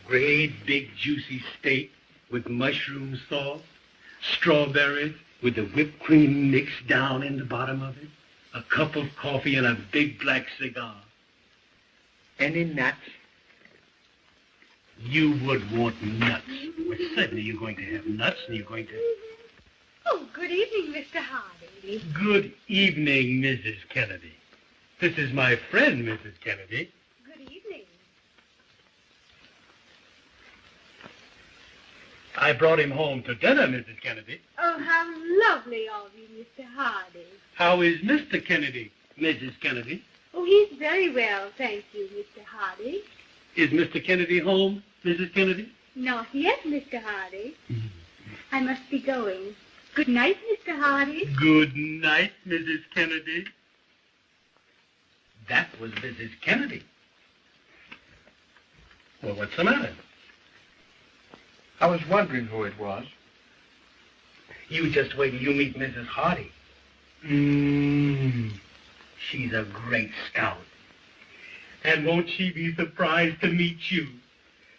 Great big juicy steak with mushroom sauce, strawberries with the whipped cream mixed down in the bottom of it, a cup of coffee and a big black cigar. Any nuts? You would want nuts. Well, certainly you're going to have nuts and you're going to... Oh, good evening, Mr. Hardy. Good evening, Mrs. Kennedy. This is my friend, Mrs. Kennedy. Good evening. I brought him home to dinner, Mrs. Kennedy. Oh, how lovely of you, Mr. Hardy. How is Mr. Kennedy, Mrs. Kennedy? Oh, he's very well, thank you, Mr. Hardy. Is Mr. Kennedy home, Mrs. Kennedy? Not yet, Mr. Hardy. I must be going. Good night, Mr. Hardy. Good night, Mrs. Kennedy. That was Mrs. Kennedy. Well, what's the matter? I was wondering who it was. You just wait till you meet Mrs. Hardy. She's a great scout. And won't she be surprised to meet you?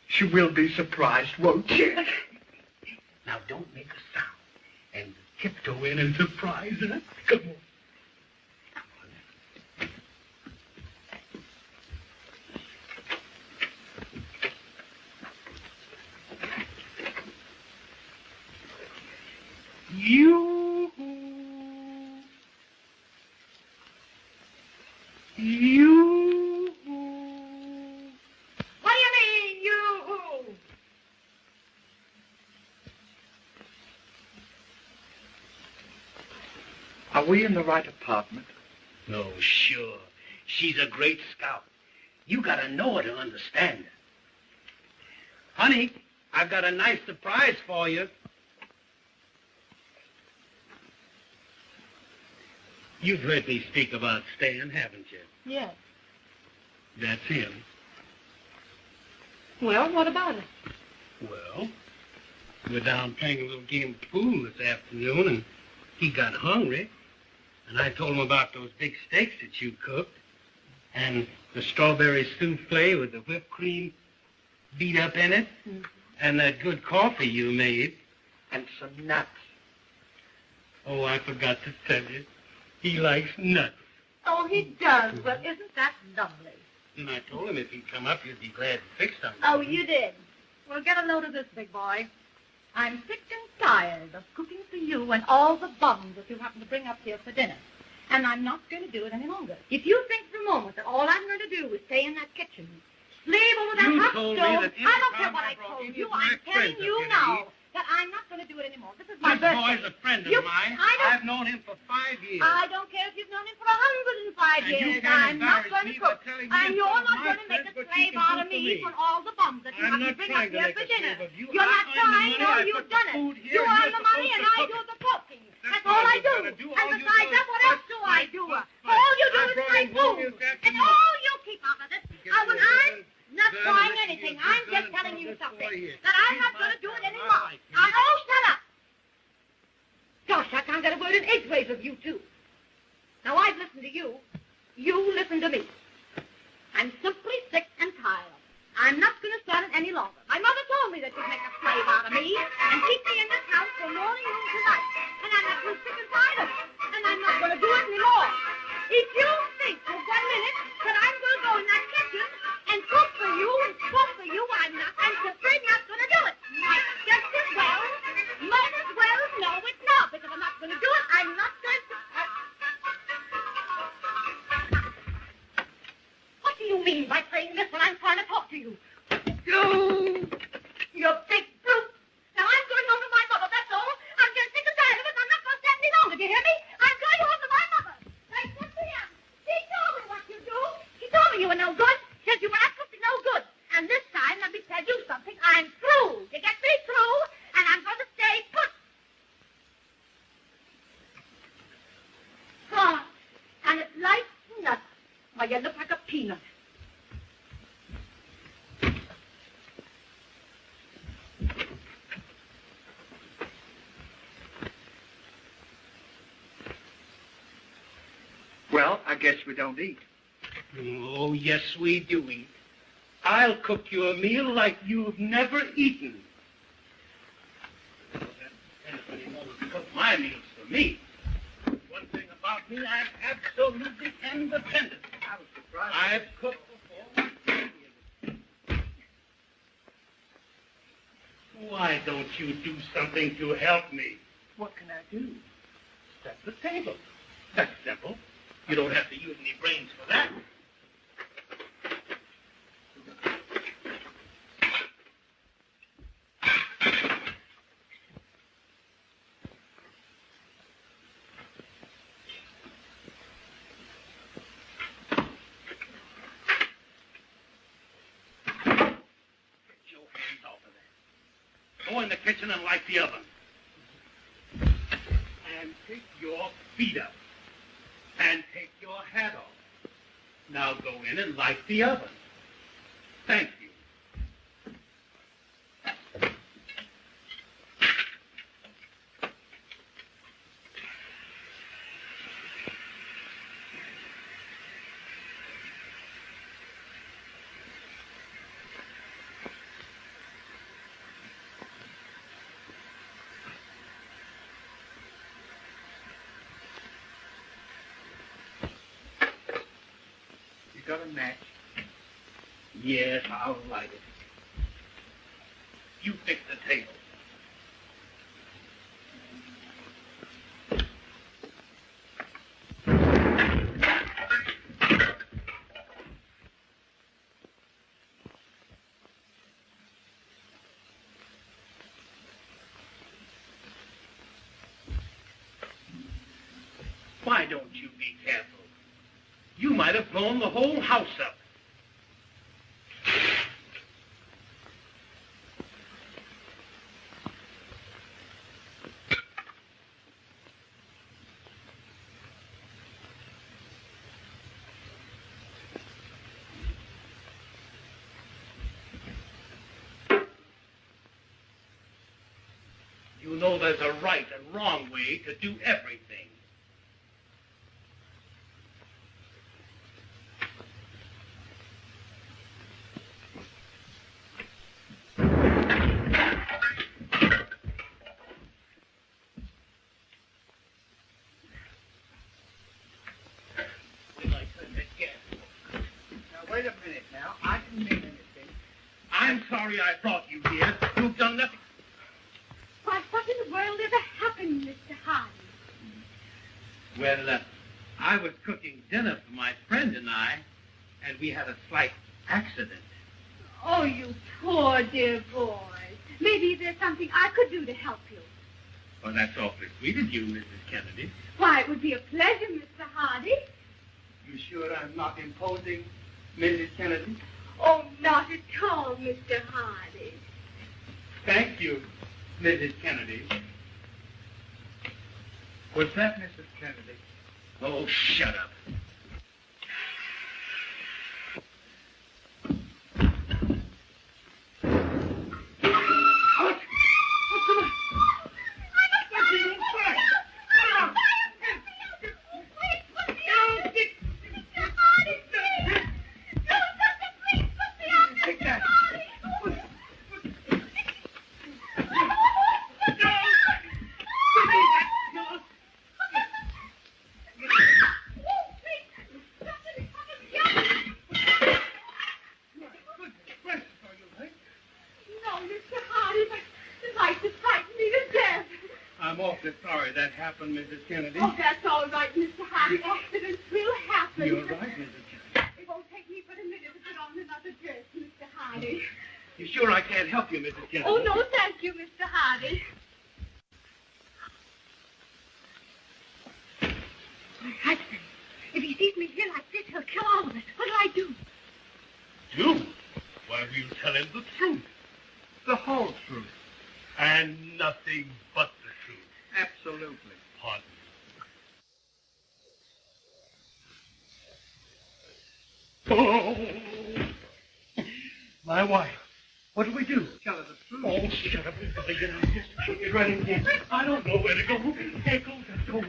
She will be surprised, won't she? Now, don't make a sound. And tiptoe in and surprise her. Come on. You. What do you mean, you? Are we in the right apartment? No, sure. She's a great scout. You gotta know her to understand her. Honey, I've got a nice surprise for you. You've heard me speak about Stan, haven't you? Yes. That's him. Well, what about it? Well, we're down playing a little game of pool this afternoon, and he got hungry. And I told him about those big steaks that you cooked, and the strawberry souffle with the whipped cream beat up in it, and that good coffee you made. And some nuts. Oh, I forgot to tell you. He likes nuts. Oh, he does. Well, isn't that lovely? And I told him if he'd come up, you'd be glad to fix something. Oh, you did? Well, get a load of this, big boy. I'm sick and tired of cooking for you and all the bums that you happen to bring up here for dinner. And I'm not going to do it any longer. If you think for a moment that all I'm going to do is stay in that kitchen, slave over that hot stove, I don't care what I told you. I'm telling you now that I'm not going to do it anymore. This is my birthday. This boy's a friend of mine. I've known him for 5 years. I don't care if you've known him for 105 years. I'm not going to cook. And you're not going to make a slave out of me for all the bums that you have to bring up here for dinner. You're not trying. No, you've done it. You earn the money and I do the cooking. That's all I do. And besides that, what else do I do? All you do is make food. And all you keep out of this. I'm not trying anything. I'm just telling you something. That I'm not going to do it anymore. Oh, shut up. Gosh, I can't get a word in edgeways of you, too. Now, I've listened to you. You listen to me. I'm simply sick and tired. I'm not going to stand it any longer. My mother told me that you'd make a slave out of me and keep me in this house from morning noon to night. And I'm not too sick and tired of it. And I'm not going to do it anymore. If you think for 1 minute that I'm going to go in that kitchen and cook for you, I'm not. I'm simply not going to do it. Might just as well. Might as well. No, it's not. Because I'm not going to do it. I'm not going to... What do you mean by saying this when I'm trying to talk to you? guess we don't eat. Oh, yes, we do eat. I'll cook you a meal like you've never eaten. Anybody knows to cook my meals for me. One thing about me, I'm absolutely independent. I was surprised. I've cooked before. Why don't you do something to help me? What can I do? Set the table. That's simple. You don't have to use any brains for that. Go in the kitchen and light the oven. And take your feet up. And take your hat off. Now go in and light the oven. Thank you. Got a match? Yes, I'll light it. You fix the table. Why don't you be careful? You might have blown the whole house up. You know there's a right and wrong way to do everything. Wait a minute now. I didn't mean anything. I'm sorry I brought you here. You've done nothing. Why, what in the world ever happened, Mr. Hardy? Well, I was cooking dinner for my friend and I, and we had a slight accident. Oh, you poor dear boy. Maybe there's something I could do to help you. Well, that's awfully sweet of you, Mrs. Kennedy. Why, it would be a pleasure, Mr. Hardy. You sure I'm not imposing, Mrs. Kennedy? Oh, not at all, Mr. Hardy. Thank you, Mrs. Kennedy. Was that Mrs. Kennedy? Oh, shut up. I'm awfully sorry that happened, Mrs. Kennedy. Oh, that's all right, Mr. Hardy. Accidents will happen. You're right, Mrs. Kennedy. It won't take me but a minute to put on another dress, Mr. Hardy. You sure I can't help you, Mrs. Kennedy? Oh, no, thank you, Mr. Hardy. Hudson, if he sees me here like this, he'll kill all of us. What'll I do? Do? Why, we'll tell him the truth. The whole truth. And nothing but the truth. Absolutely. Pardon. Oh, my wife. What do we do? Tell her the truth. Oh, shut up. Get right in here. I don't know where to go. Hey, go. Let's go.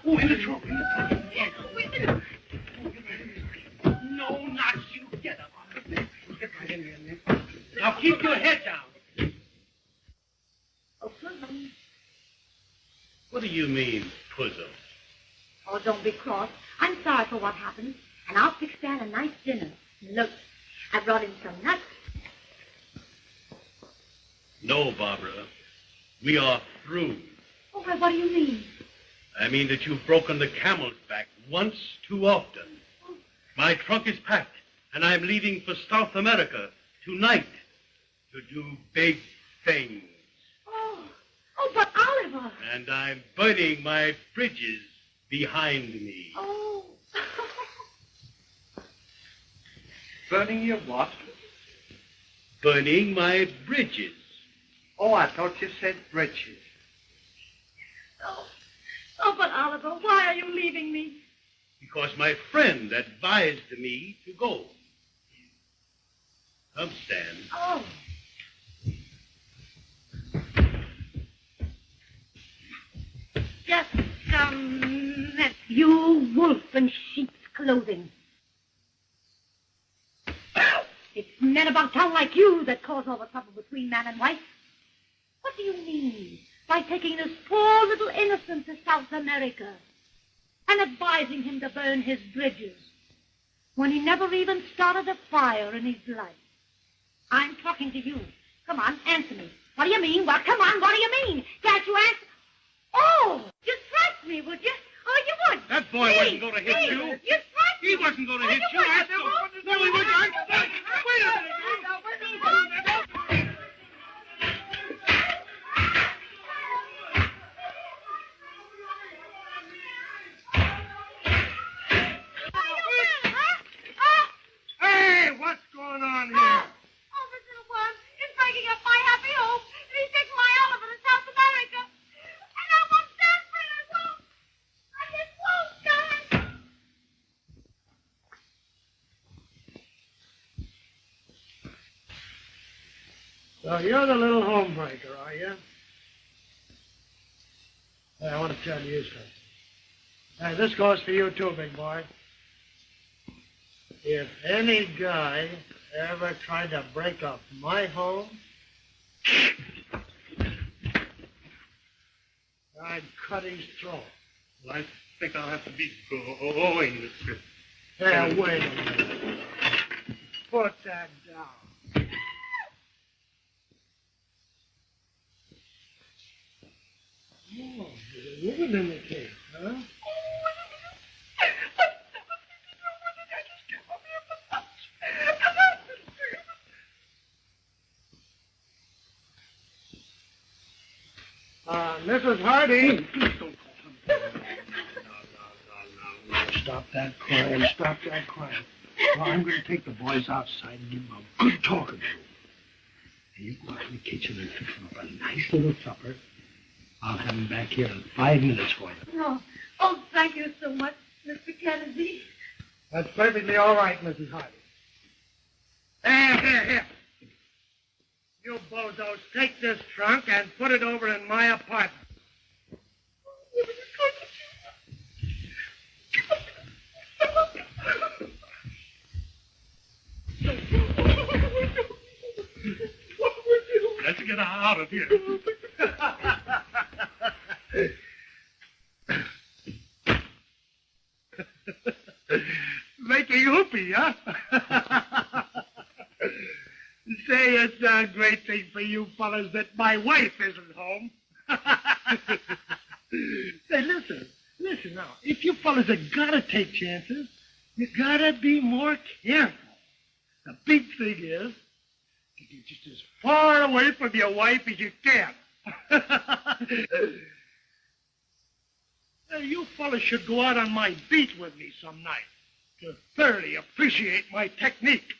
Oh, in the trunk. Now keep your head down. Oh, Puzzle. What do you mean, puzzle? Oh, don't be cross. I'm sorry for what happened, and I'll fix Dan a nice dinner. Look, I brought him some nuts. No, Barbara. We are through. Oh, well, what do you mean? I mean that you've broken the camel's back once too often. Oh. My trunk is packed, and I'm leaving for South America tonight to do big things. Oh, but Oliver. And I'm burning my bridges behind me. Oh. Burning your what? Burning my bridges. Oh, I thought you said britches. Oh, but Oliver, why are you leaving me? Because my friend advised me to go. Come, Stan. Oh. Just you wolf in sheep's clothing. It's men about town like you that cause all the trouble between man and wife. What do you mean by taking this poor little innocent to South America and advising him to burn his bridges when he never even started a fire in his life? I'm talking to you. Come on, answer me. What do you mean? Well, come on, what do you mean? Can't you answer? Oh, you thrust me, would you? Oh, you would. That boy wasn't going to hit you. You thrust me. He wasn't going to hit you. wouldn't. No, he wasn't. Wait a minute. Hey, what's going on here? Oh, this little worm is breaking up my happy home. And he's taking my Oliver to South America. And I won't stand for it. I just won't stand. So you're the little homebreaker, are you? Hey, I want to tell you something. Hey, this goes for you too, big boy. If any guy ever tried to break up my home, I'd cut his throat. Well, I think I'll have to be going, Mr. Hey, wait a minute. Put that down. Oh, there's a woman in the case, huh? Mrs. Hardy. Please don't call him. No. Stop that crying. Stop that crying. Well, I'm going to take the boys outside and give them a good talking to. And you go out in the kitchen and fix them up a nice little supper. I'll have them back here in 5 minutes for you. Oh, thank you so much, Mr. Kennedy. That's perfectly all right, Mrs. Hardy. Here. You bozos, take this trunk and put it over in my apartment. Let's get out of here. Making whoopee, huh? Say, it's a great thing for you fellas that my wife isn't home. Say, listen now. If you fellas are gonna take chances, you gotta be more careful. The big thing is, to get just as far away from your wife as you can. Now, you fellas should go out on my beat with me some night to thoroughly appreciate my technique.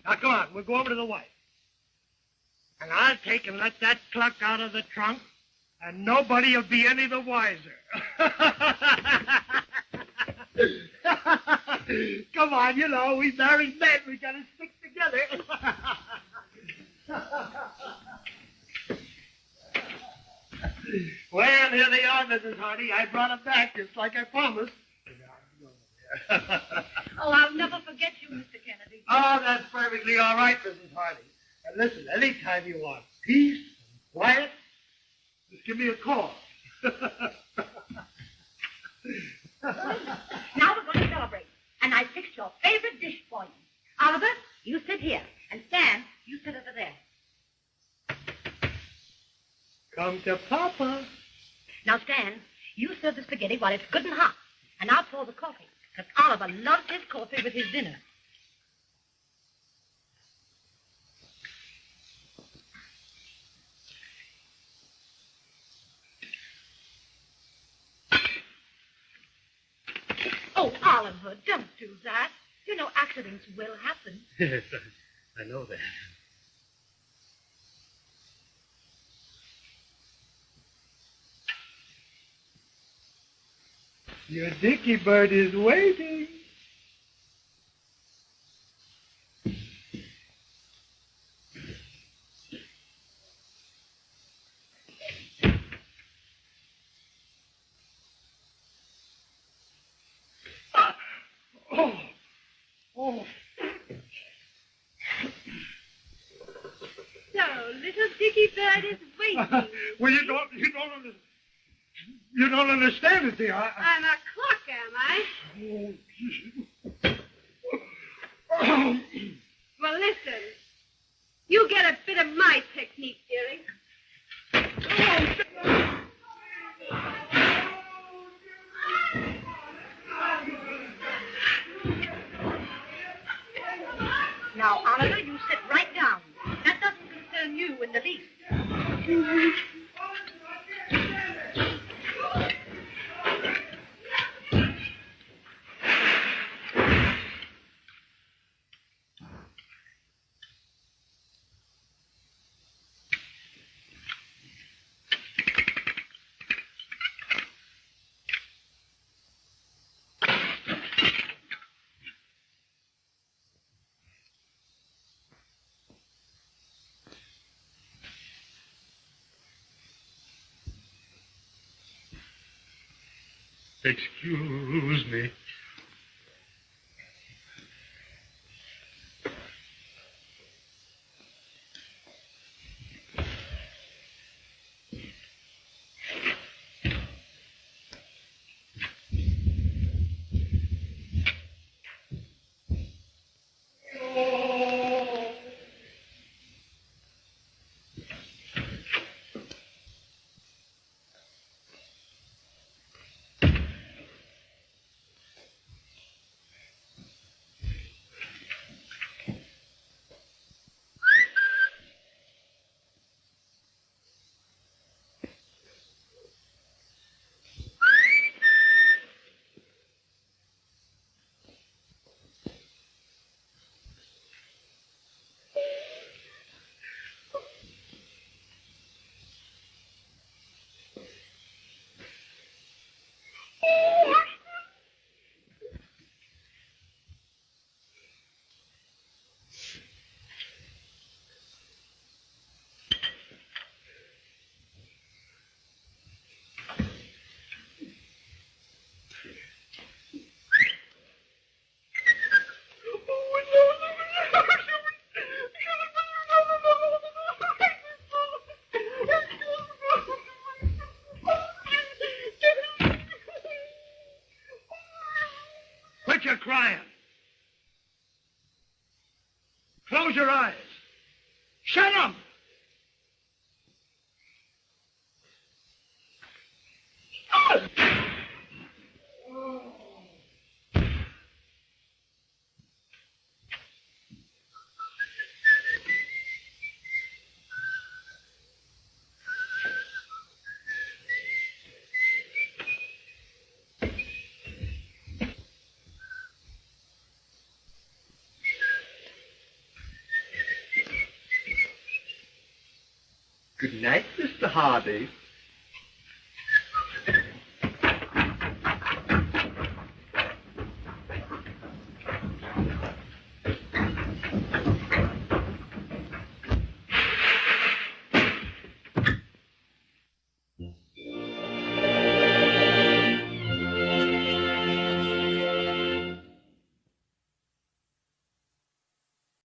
Now, come on, we'll go over to the wife. And I'll take and let that cluck out of the trunk, and nobody will be any the wiser. Come on, you know, we married men. We gotta stick together. Well, here they are, Mrs. Hardy. I brought them back just like I promised. Oh, I'll never forget you, Mr. Kennedy. Oh, that's very perfectly all right, Mrs. Hardy. And listen, anytime you want peace and quiet, just give me a call. Now we're going to celebrate. And I fixed your favorite dish for you. Oliver, you sit here. And Stan, you sit over there. Come to Papa. Now, Stan, you serve the spaghetti while it's good and hot. And I'll pour the coffee. Because Oliver loves his coffee with his dinner. Oh, Oliver, don't do that. You know accidents will happen. Yes, I know that. Your dicky bird is waiting. Oh. So, little Dicky Bird is waiting. Well, you don't understand it, dear. I'm a clock, am I? Well, listen. You get a bit of my technique, dearie. Now, Oliver, you sit right down. That doesn't concern you in the least. Excuse me. Quit your crying. Close your eyes. Shut up. Good night, Mr. Hardy.